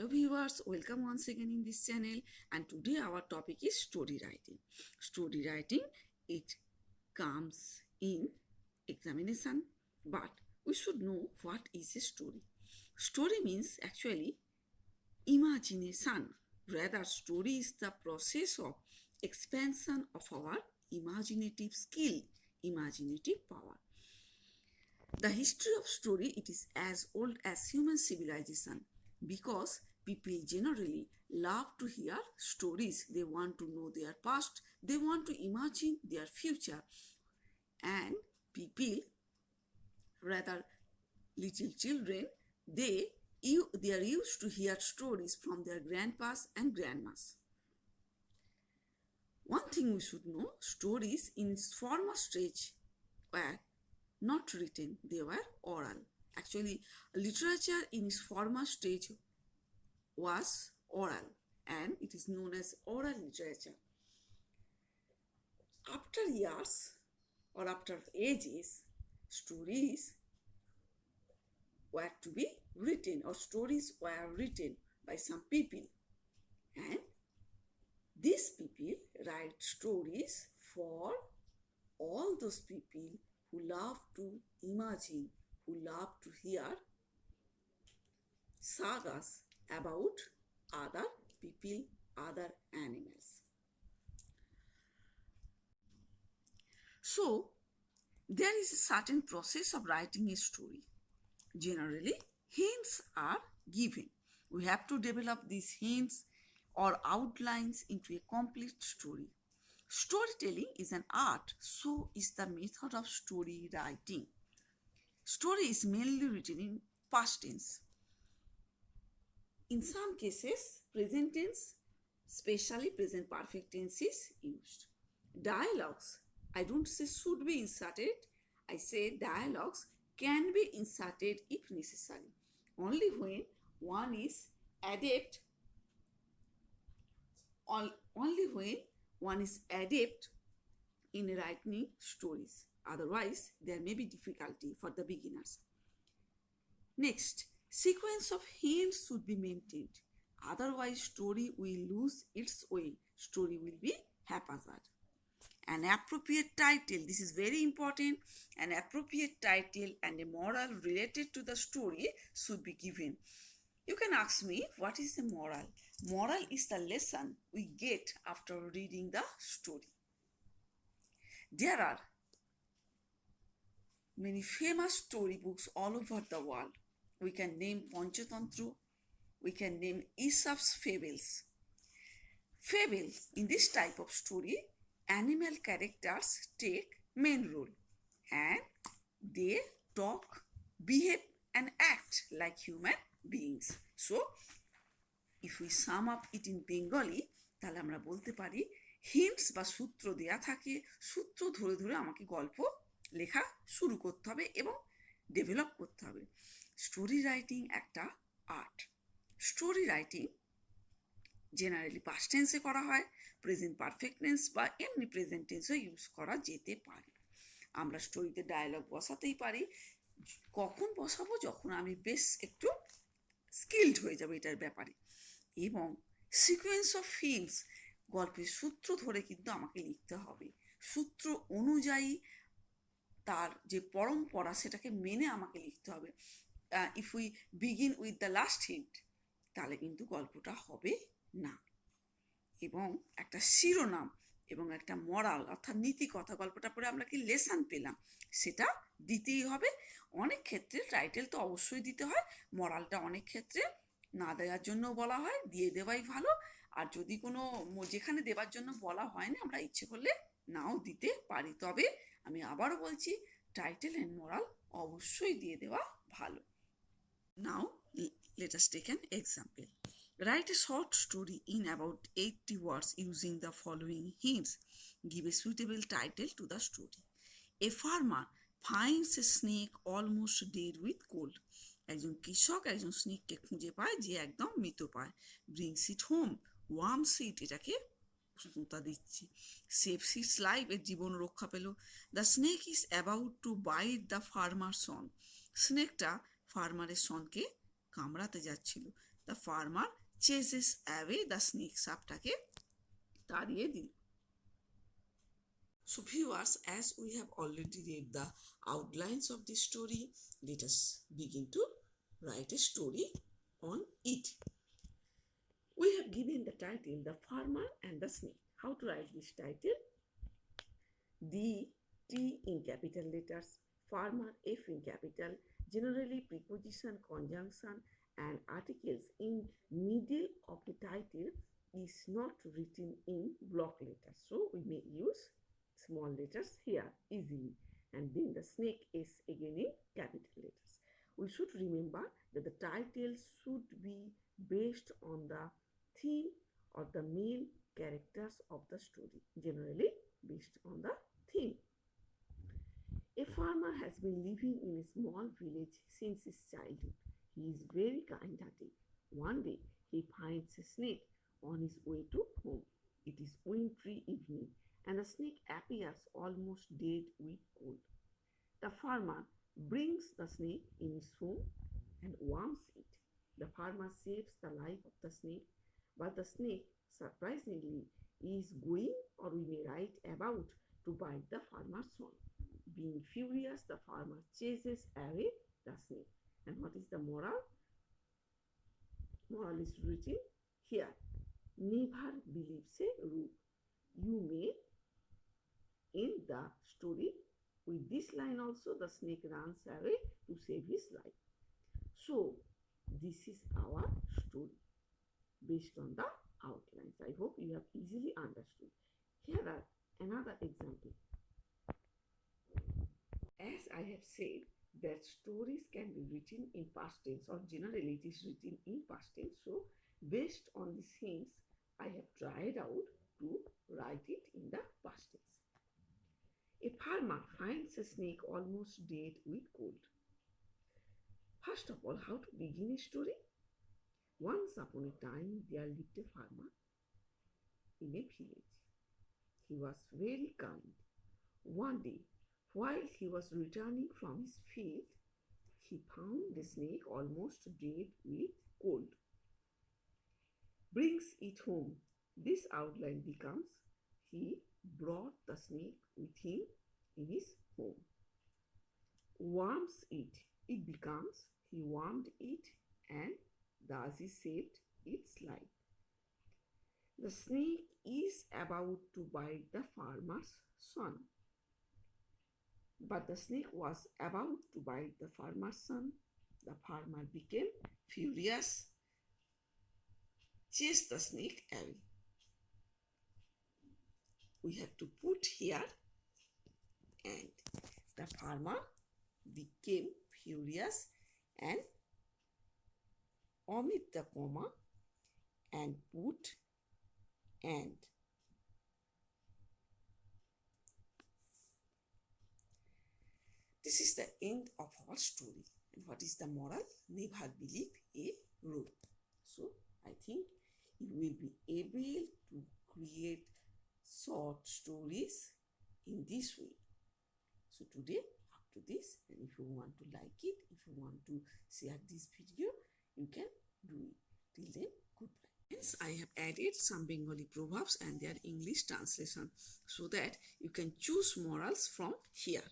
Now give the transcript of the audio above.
Hello viewers, welcome once again in this channel, and today our topic is story writing. Story writing, it comes in examination, but we should know what is a story. Story means actually imagination. Rather, story is the process of expansion of our imaginative skill, imaginative power. The history of story, it is as old as human civilization, because people generally love to hear stories. They want to know their past, they want to imagine their future, and people, rather little children, they are used to hear stories from their grandpas and grandmas. One thing we should know, stories in its former stage were not written, they were oral. Actually, literature in its former stage was oral, and it is known as oral literature. After years or after ages, stories were to be written, or stories were written by some people, and these people write stories for all those people who love to imagine, who love to hear sagas about other people, other animals. So, there is a certain process of writing a story. Generally, hints are given. We have to develop these hints or outlines into a complete story. Storytelling is an art, so is the method of story writing. Story is mainly written in past tense. In some cases, present tense, especially present perfect tense, is used. Dialogues, I don't say should be inserted, I say dialogues can be inserted if necessary, only when one is adept, in writing stories. Otherwise, there may be difficulty for the beginners. Next, sequence of hints should be maintained. Otherwise, story will lose its way. Story will be haphazard. An appropriate title, this is very important. An appropriate title and a moral related to the story should be given. You can ask me, what is the moral? Moral is the lesson we get after reading the story. There are many famous storybooks all over the world. We can name Panchatantra, we can name Aesop's fables. Fables, in this type of story, animal characters take main role, and they talk, behave and act like human beings. So, if we sum up it in Bengali, তাহলে আমরা বলতে পারি hints বা সূত্র দেয়া থাকে, সূত্র ধরে ধরে আমাকে গল্প লেখা শুরু করতে হবে এবং ডেভেলপ করতে হবে। স্টোরি রাইটিং একটা art. Story writing generally past টেন্সে করা হয়, প্রেজেন্ট পারফেক্ট টেন্স বা এমনি প্রেজেন্ট টেন্সও ইউজ করা যেতে পারে। আমরা স্টোরিতে ডায়ালগ বসাতেই পারি। কখন বসাবো? যখন আমি বেশ একটু স্কিলড হয়ে যাবো এটার ব্যাপারে। এবং সিকোয়েন্স অফ ফিল্মস, গল্পের সূত্র ধরে কিন্তু আমাকে লিখতে হবে। সূত্র অনুযায়ী তার যে পরম্পরা সেটাকে মেনে আমাকে লিখতে হবে। If we begin with the last hint, তাহলে কিন্তু গল্পটা হবে না। এবং একটা শিরোনাম এবং একটা মরাল অর্থাৎ নীতি কথা, গল্পটা পড়ে আমরা কি লেসন পেলাম সেটা দিতেই হবে। অনেক ক্ষেত্রে টাইটেল তো অবশ্যই দিতে হয়, মরালটা অনেক ক্ষেত্রে না দেওয়ার জন্য বলা হয়, দিয়ে দেওয়াই ভালো। আর যদি কোনো যেখানে দেওয়ার জন্য বলা হয় না, আমরা ইচ্ছে করলে নাও দিতে পারি। তবে আমি আবারও বলছি, টাইটেল অ্যান্ড মরাল অবশ্যই দিয়ে দেওয়া ভালো। নাও let us take an example. Write a short story in about 80 words using the following hints. Give a suitable title to the story. A farmer finds a snake almost dead with cold. একজন কৃষক একজন স্নেককে খুঁজে পায় যে একদম মৃত পায়। Brings ইট home, worms ইট, এটাকে উষ্ণতা দিচ্ছে। সেভস ইটস লাইফ, এর জীবন রক্ষা পেল। The snake is about to bite the farmer son, স্নেকটা ফার্মারের সনকে কামড়াতে যাচ্ছিল। the farmer chases away the snake. সাপটাকে তাড়িয়ে দিল. So viewers, as we have already read the outlines of this story, let us begin to write a story on it. We have given the title, The Farmer and the Snake. How to write this title? The T in capital letters, farmer F in capital, generally preposition, conjunction and articles in middle of the title is not written in block letters. So we may use small letters here easily. And then the snake is again in capital letters. We should remember that the title should be based on the theme or the main characters of the story, generally based on the theme. A farmer has been living in a small village since his childhood. He is very kind-hearted. One day, he finds a snake on his way to home. It is wintry evening, and the snake appears almost dead with cold. The farmer brings the snake in his home and warms it. The farmer saves the life of the snake, but the snake, surprisingly, is going, or we may write about, to bite the farmer's son. Being furious, the farmer chases away the snake. And what is the moral? Moral is written here. Never believe a rook. You may, in the story, with this line also, the snake runs away to save his life. So, this is our story based on the outlines. I hope you have easily understood. Here are another example. As I have said, that stories can be written in past tense, or generally it is written in past tense. So, based on these hints, I have tried out to write it in the past tense. A farmer finds a snake almost dead with cold. First of all, how to begin a story? Once upon a time, there lived a farmer in a village. He was very kind. One day, while he was returning from his field, he found the snake almost dead with cold. Brings it home. This outline becomes, he brought the snake with him in his home. Warms it. It becomes, he warmed it, and thus he saved its life. The snake is about to bite the farmer's son. But the snake was about to bite the farmer's son. The farmer became furious, chased the snake away. We have to put here, and the farmer became furious, and omit the comma and put and. This is the end of our story. And what is the moral? Never believe a rook. So I think you will be able to create short stories in this way. So today, up to this, and if you want to like it, if you want to share this video, you can do it. Till then, goodbye. Hence, I have added some Bengali proverbs and their English translation so that you can choose morals from here.